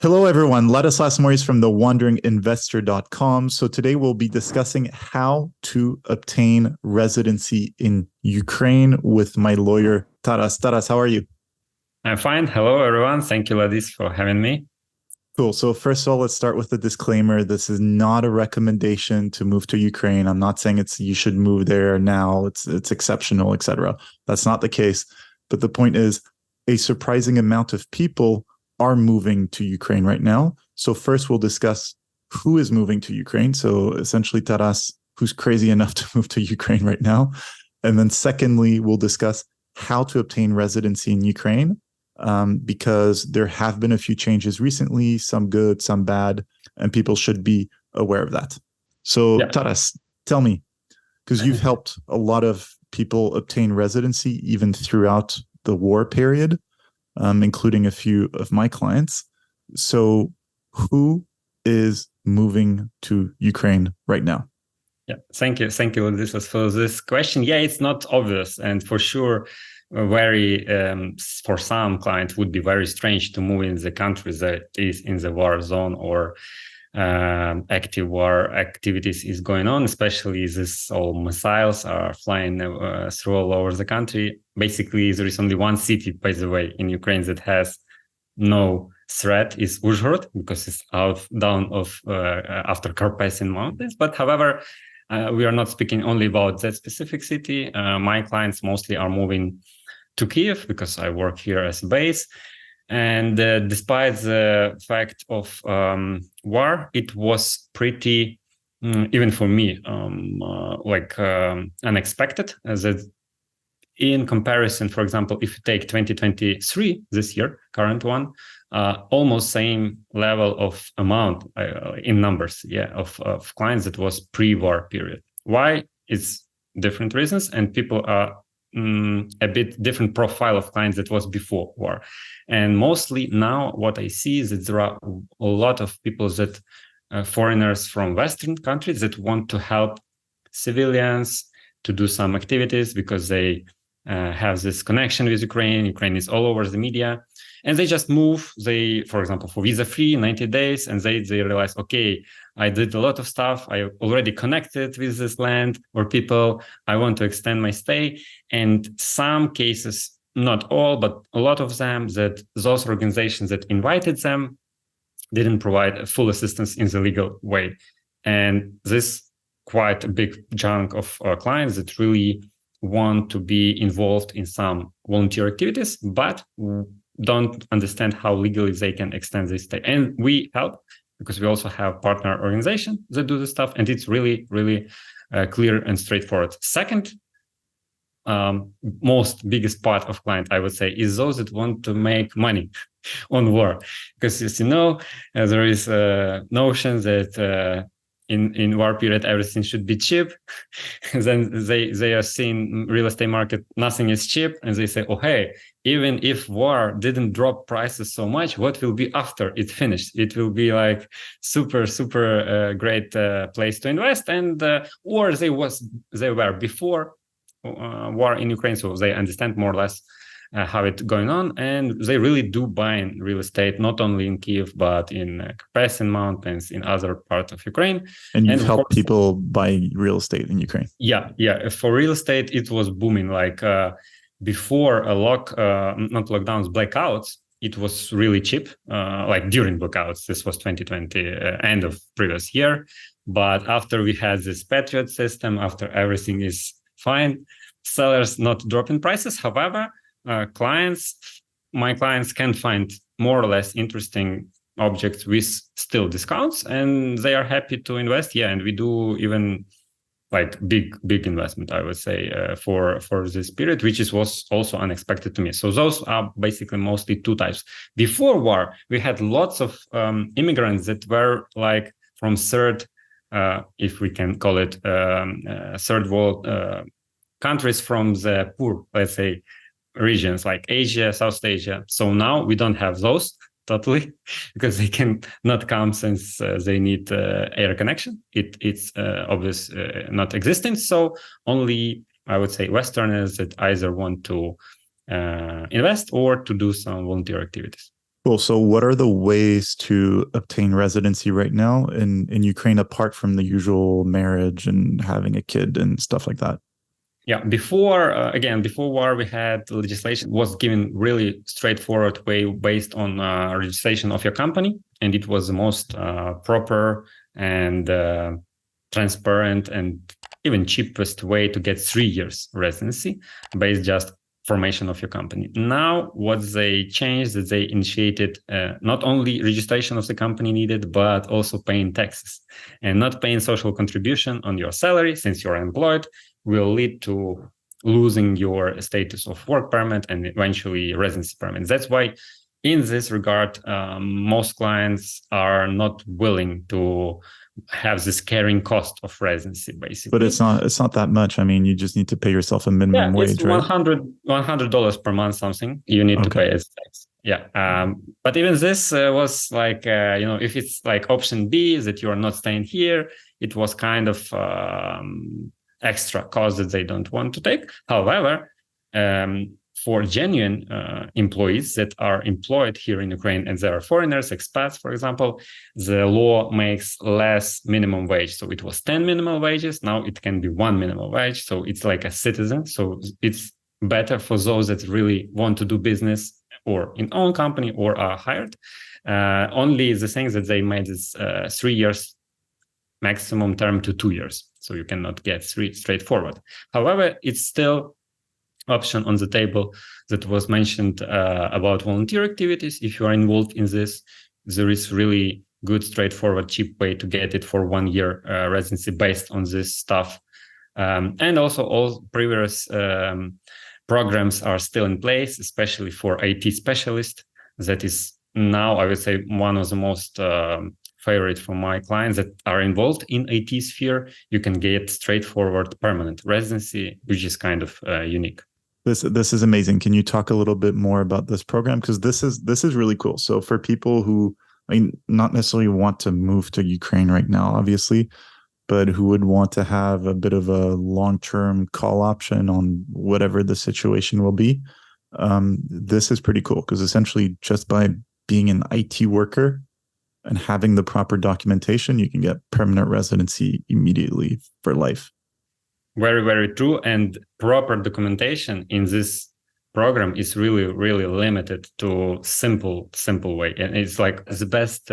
Hello, everyone. Ladislas Maurice from thewanderinginvestor.com. So today we'll be discussing how to obtain residency in Ukraine with my lawyer, Taras. Taras, how are you? I'm fine. Hello, everyone. Thank you, Ladis, for having me. Cool. So first of all, let's start with the disclaimer. This is not a recommendation to move to Ukraine. I'm not saying you should move there now. It's exceptional, etc. That's not the case. But the point is, a surprising amount of people are moving to Ukraine right now. So first we'll discuss who is moving to Ukraine. So essentially Taras, who's crazy enough to move to Ukraine right now. And then secondly, we'll discuss how to obtain residency in Ukraine, because there have been a few changes recently, some good, some bad, and people should be aware of that. So Taras, tell me, because you've helped a lot of people obtain residency even throughout the war period, including a few of my clients. So who is moving to Ukraine right now? Yeah, thank you, Ladislas, for this question. Yeah, it's not obvious, and for sure, very for some clients would be very strange to move in the country that is in the war zone or active war activities is going on, especially this all missiles are flying through all over the country. Basically, there is only one city, by the way, in Ukraine that has no threat, is Uzhhorod, because it's down of after Carpathian Mountains. But however, we are not speaking only about that specific city. My clients mostly are moving to Kiev because I work here as a base. And despite the fact of war, it was pretty, even for me, unexpected. That in comparison, for example, if you take 2023, this year, current one, almost same level of amount in numbers, of clients that was pre-war period. Why? It's different reasons, and people are a bit different profile of clients that was before war. And mostly now what I see is that there are a lot of people that foreigners from Western countries that want to help civilians to do some activities because they have this connection with Ukraine. Ukraine is all over the media. And they just move, for example, for visa-free, 90 days, and they realize, okay, I did a lot of stuff. I already connected with this land or people. I want to extend my stay. And some cases, not all, but a lot of them, that those organizations that invited them didn't provide full assistance in the legal way. And this quite a big chunk of clients that really want to be involved in some volunteer activities, but don't understand how legally they can extend this stay. And we help because we also have partner organizations that do this stuff, and it's really, really clear and straightforward. Second, most biggest part of client, I would say, is those that want to make money on war. Because as you know, there is a notion that in war period, everything should be cheap. Then they are seeing real estate market, nothing is cheap. And they say, oh, hey, even if war didn't drop prices so much, what will be after it finished? It will be like super, super great place to invest. And or they were before war in Ukraine, so they understand more or less how it's going on, and they really do buy in real estate, not only in Kiev, but in Carpathian Mountains, in other parts of Ukraine. And you've helped people buy real estate in Ukraine. Yeah. For real estate, it was booming. Like before not lockdowns, blackouts, it was really cheap. Like during blackouts, this was 2020, end of previous year. But after we had this Patriot system, after everything is fine, sellers not dropping prices. However, my clients can find more or less interesting objects with still discounts, and they are happy to invest. Yeah, and we do even like big investment, I would say, for this period, which was also unexpected to me. So those are basically mostly two types. Before war, we had lots of immigrants that were like from third, if we can call it third world countries, from the poor, let's say, regions like Asia, South Asia. So now we don't have those totally because they can not come since they need air connection. It's obvious not existing. So only, I would say, Westerners that either want to invest or to do some volunteer activities. Cool. So what are the ways to obtain residency right now in Ukraine, apart from the usual marriage and having a kid and stuff like that? Yeah, before war, we had legislation was given really straightforward way based on registration of your company, and it was the most proper and transparent and even cheapest way to get 3 years residency based just formation of your company. Now, what they changed that they initiated not only registration of the company needed, but also paying taxes, and not paying social contribution on your salary since you're employed will lead to losing your status of work permit and eventually residency permit. That's why in this regard, most clients are not willing to have this carrying cost of residency, basically. But it's not that much. I mean, you just need to pay yourself a minimum wage, it's right? $100 per month, something you need to pay as tax. Yeah. But even this was like, if it's like option B that you are not staying here, it was kind of extra cost that they don't want to take. However, for genuine employees that are employed here in Ukraine and they are foreigners, expats, for example, the law makes less minimum wage. So it was 10 minimum wages. Now it can be 1 minimum wage. So it's like a citizen. So it's better for those that really want to do business or in own company or are hired. Only the things that they made is 3 years maximum term to 2 years. So you cannot get 3 straightforward. However, it's still option on the table that was mentioned about volunteer activities. If you are involved in this, there is really good, straightforward, cheap way to get it for 1 year residency based on this stuff. And also all previous programs are still in place, especially for IT specialists. That is now, I would say, one of the most favorite for my clients that are involved in IT sphere. You can get straightforward permanent residency, which is kind of unique. This is amazing. Can you talk a little bit more about this program? Because this is really cool. So for people who, I mean, not necessarily want to move to Ukraine right now, obviously, but who would want to have a bit of a long-term call option on whatever the situation will be, this is pretty cool because essentially just by being an IT worker and having the proper documentation, you can get permanent residency immediately for life. Very, very true. And proper documentation in this program is really, really limited to simple way. And it's like the best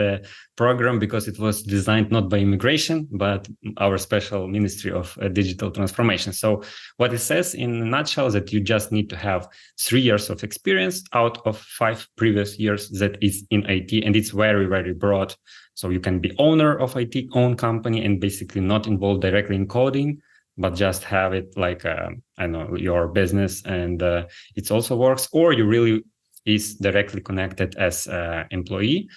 program because it was designed not by immigration, but our special Ministry of Digital Transformation. So what it says in a nutshell is that you just need to have 3 years of experience out of 5 previous years that is in IT. And it's very, very broad. So you can be owner of IT, own company, and basically not involved directly in coding, but just have it like, your business and it also works, or you really is directly connected as an employee.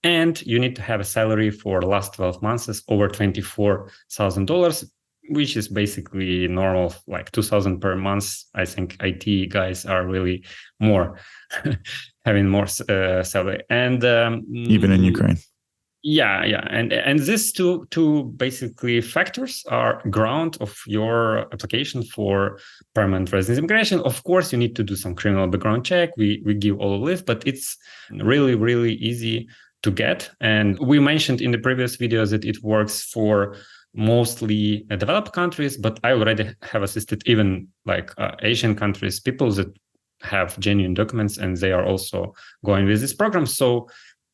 And you need to have a salary for the last 12 months over $24,000, which is basically normal, like $2,000 per month. I think IT guys are really more having more salary. And even in Ukraine. Yeah. And these two basically factors are ground of your application for permanent residence immigration. Of course, you need to do some criminal background check. We give all of this, but it's really, really easy to get. And we mentioned in the previous videos that it works for mostly developed countries, but I already have assisted even like Asian countries, people that have genuine documents, and they are also going with this program. So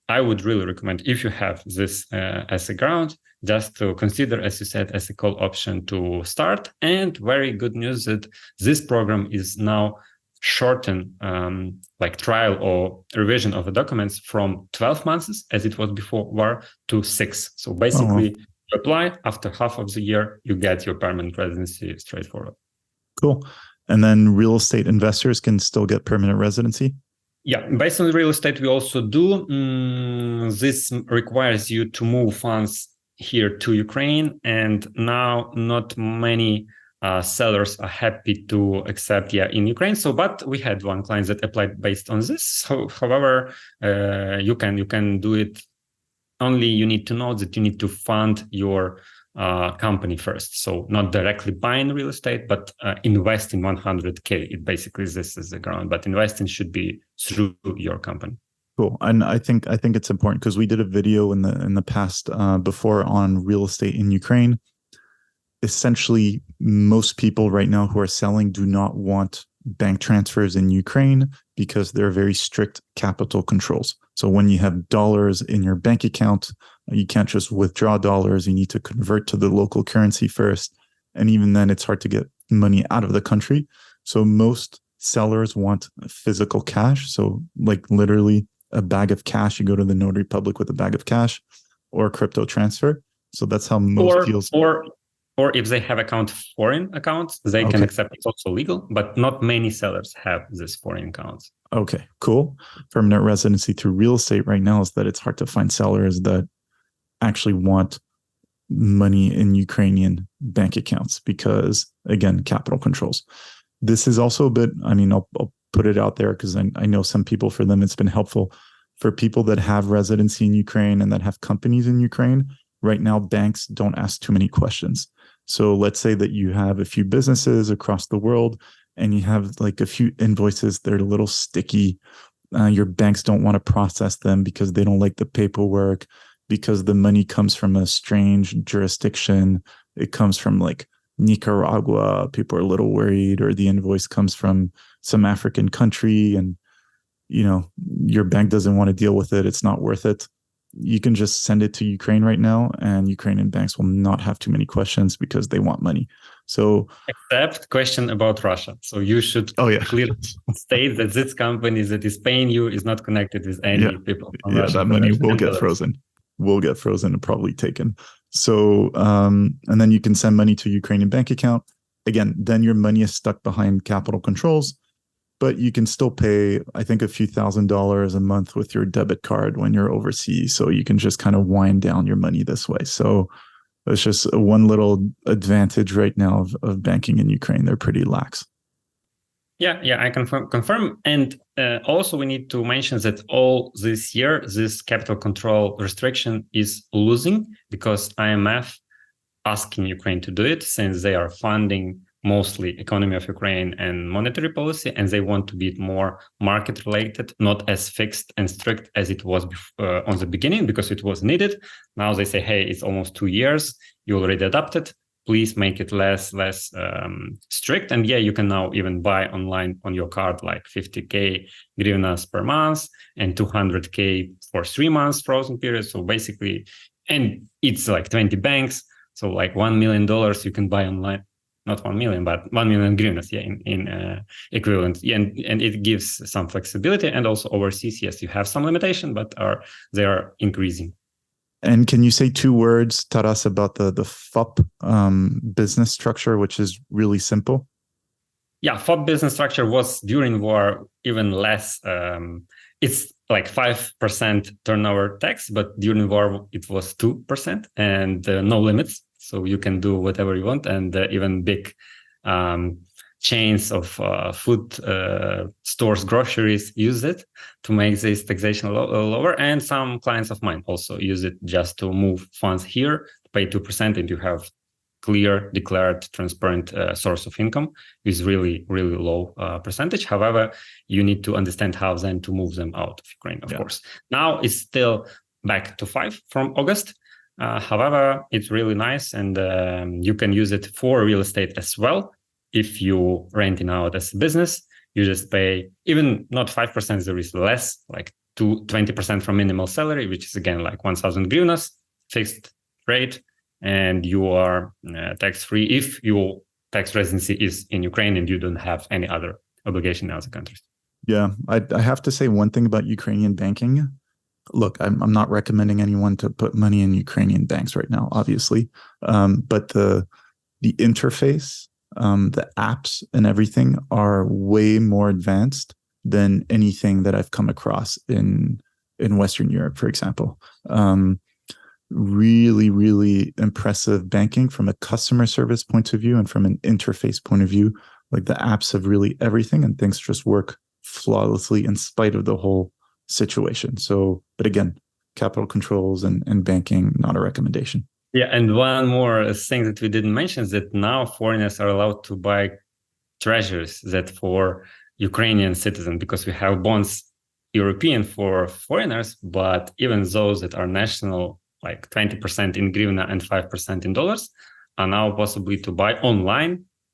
I would really recommend, if you have this as a ground, just to consider, as you said, as a call option to start. And very good news that this program is now shortened, like trial or revision of the documents from 12 months, as it was before war, to 6. So basically, you apply, after half of the year, you get your permanent residency straightforward. Cool. And then real estate investors can still get permanent residency? Yeah, based on real estate, we also do. This requires you to move funds here to Ukraine, and now not many sellers are happy to accept in Ukraine. So, but we had one client that applied based on this. So, however, you can do it. Only you need to know that you need to fund your company first. So not directly buying real estate, but investing 100K. It basically this is the ground, but investing should be through your company. Cool. And I think it's important because we did a video in the past before on real estate in Ukraine. Essentially, most people right now who are selling do not want bank transfers in Ukraine because there are very strict capital controls. So when you have dollars in your bank account, you can't just withdraw dollars. You need to convert to the local currency first. And even then, it's hard to get money out of the country. So most sellers want physical cash. So like literally a bag of cash. You go to the notary public with a bag of cash or crypto transfer. So that's how most deals. Or if they have foreign accounts, they can accept. It's also legal, but not many sellers have these foreign accounts. Okay, cool. Permanent residency through real estate right now is that it's hard to find sellers that actually want money in Ukrainian bank accounts because, again, capital controls. This is also a bit, I mean, I'll put it out there because I know some people, for them, it's been helpful. For people that have residency in Ukraine and that have companies in Ukraine, right now, banks don't ask too many questions. So let's say that you have a few businesses across the world and you have like a few invoices that are a little sticky. Your banks don't want to process them because they don't like the paperwork, because the money comes from a strange jurisdiction. It comes from like Nicaragua. People are a little worried, or the invoice comes from some African country and, you know, your bank doesn't want to deal with it. It's not worth it. You can just send it to Ukraine right now, and Ukrainian banks will not have too many questions because they want money. So, except question about Russia. So you should clearly state that this company that is paying you is not connected with any people from Russia. That money will get frozen. Will get frozen and probably taken. So, and then you can send money to Ukrainian bank account. Again, then your money is stuck behind capital controls. But you can still pay, I think, a few $1,000s a month with your debit card when you're overseas. So you can just kind of wind down your money this way. So it's just one little advantage right now of banking in Ukraine. They're pretty lax. Yeah, I confirm. And also we need to mention that all this year, this capital control restriction is losing because IMF asking Ukraine to do it since they are funding mostly economy of Ukraine and monetary policy, and they want to be more market related, not as fixed and strict as it was on the beginning because it was needed. Now they say, hey, it's almost 2 years. You already adapted. Please make it less strict. And yeah, you can now even buy online on your card like 50K hryvnias per month and 200K for 3 months frozen period. So basically, and it's like 20 banks. So like $1 million you can buy online. Not 1 million, but 1 million hryvnias, in equivalent. And it gives some flexibility. And also overseas, yes, you have some limitation, but they are increasing. And can you say 2 words, Taras, about the FOP business structure, which is really simple? Yeah, FOP business structure was during war even less. It's like 5% turnover tax, but during war it was 2% and no limits. So you can do whatever you want, and even big chains of food stores, groceries use it to make this taxation lower. And some clients of mine also use it just to move funds here, pay 2%, and you have clear, declared, transparent source of income with really, really low percentage. However, you need to understand how then to move them out of Ukraine, of course. Now it's still back to 5 from August. However, it's really nice, and you can use it for real estate as well. If you renting out as a business, you just pay even not 5%, there is less, like 20% from minimal salary, which is again like 1,000 hryvnias, fixed rate, and you are tax-free if your tax residency is in Ukraine and you don't have any other obligation in other countries. Yeah, I have to say one thing about Ukrainian banking. Look, I'm not recommending anyone to put money in Ukrainian banks right now, obviously. But the interface, the apps and everything are way more advanced than anything that I've come across in Western Europe, for example. Really, really impressive banking from a customer service point of view and from an interface point of view. Like the apps have really everything, and things just work flawlessly in spite of the whole situation. So, but again, capital controls and banking, not a recommendation. Yeah, and one more thing that we didn't mention is that now foreigners are allowed to buy treasuries that for Ukrainian citizens, because we have bonds European for foreigners, but even those that are national, like 20% in hryvnia and 5% in dollars, are now possibly to buy online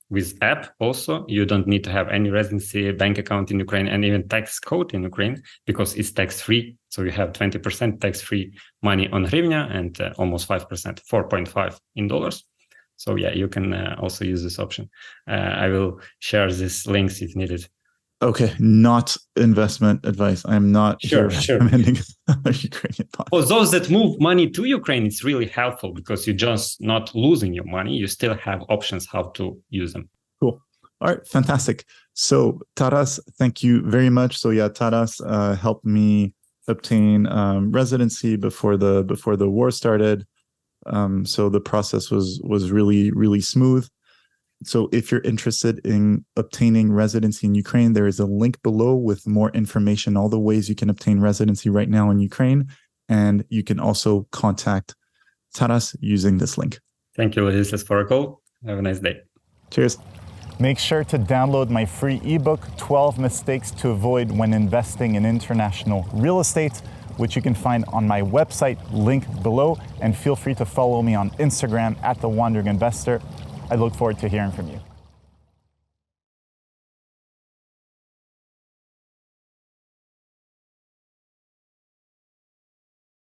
with app also. You don't need to have any residency, bank account in Ukraine, and even tax code in Ukraine, because it's tax-free. So you have 20% tax-free money on hryvnia and almost 5%, 4.5 in dollars. So yeah, you can also use this option. I will share these links if needed. Okay, not investment advice. I'm not recommending Ukrainian bonds. For those that move money to Ukraine, it's really helpful because you're just not losing your money. You still have options how to use them. Cool. All right, fantastic. So Taras, thank you very much. So yeah, Taras helped me obtain residency before the war started. So the process was really, really smooth. So if you're interested in obtaining residency in Ukraine, there is a link below with more information, all the ways you can obtain residency right now in Ukraine. And you can also contact Taras using this link. Thank you, Ladislas, for a call. Have a nice day. Cheers. Make sure to download my free ebook, 12 Mistakes to Avoid When Investing in International Real Estate, which you can find on my website, link below. And feel free to follow me on Instagram @TheWandering Investor. I look forward to hearing from you.